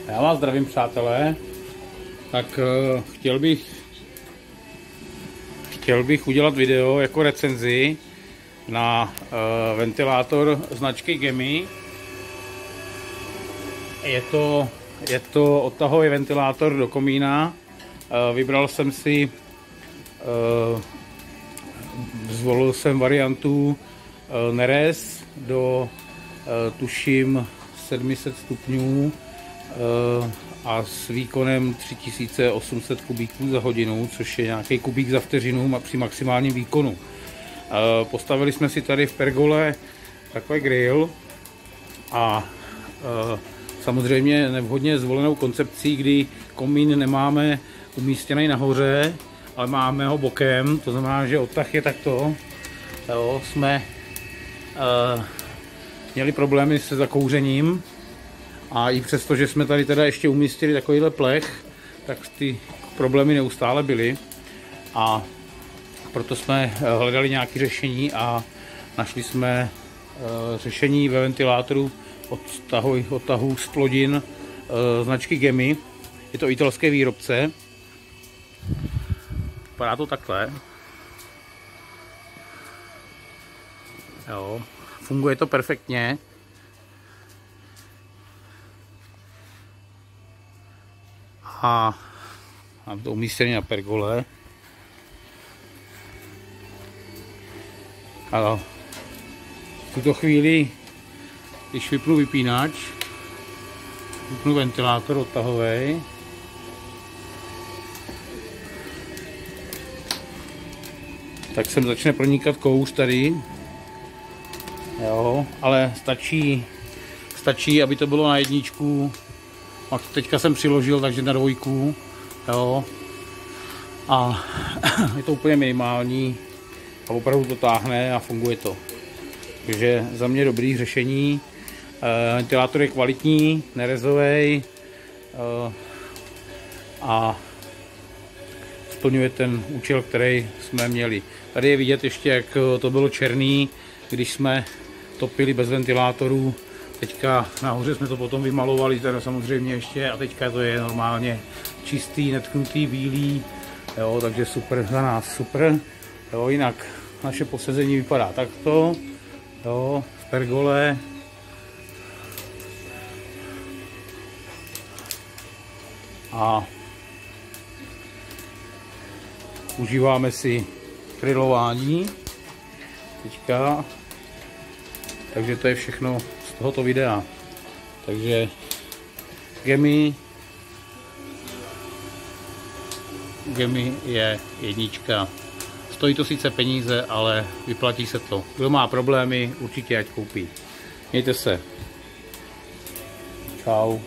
Já vás zdravím, přátelé. Tak chtěl bych udělat video jako recenzi na ventilátor značky Gemi. Je to odtahový ventilátor do komína. Vybral jsem si, zvolil jsem variantu Neres do tuším 700 stupňů a s výkonem 3800 kubíků za hodinu, což je nějaký kubík za vteřinu při maximálním výkonu. Postavili jsme si tady v pergole takový grill a samozřejmě nevhodně zvolenou koncepcí, kdy komín nemáme umístěný nahoře, ale máme ho bokem, to znamená, že odtah je takto. Jo, jsme měli problémy se zakouřením a i přesto, že jsme tady teda ještě umístili takovýhle plech, tak ty problémy neustále byly a proto jsme hledali nějaké řešení a našli jsme řešení ve ventilátoru odtahu z plodin značky Gemi. Je to italský výrobce. Vypadá to takhle. Jo, funguje to perfektně. A mám to umístěné na pergole. A v tuto chvíli, když vypnu vypínač, vypnu ventilátor odtahový, tak sem začne pronikat kouř tady. Jo, ale stačí, aby to bylo na jedničku. A teďka jsem přiložil, takže na dvojku. Jo. A je to úplně minimální a opravdu to táhne a funguje to. Takže za mě dobrý řešení. Ventilátor je kvalitní, nerezový a splňuje ten účel, který jsme měli. Tady je vidět ještě, jak to bylo černý, když jsme topili bez ventilátorů. Teďka nahoře jsme to potom vymalovali, teda samozřejmě ještě, a teďka to je normálně čistý, netknutý, bílý, jo, takže super, za nás super. Jo, jinak naše posezení vypadá takto, jo, v pergole. A užíváme si grilování teďka, takže to je všechno z tohoto videa. Takže Gemi je jednička. Stojí to sice peníze, ale vyplatí se to. Kdo má problémy, určitě ať koupí. Mějte se. Čau.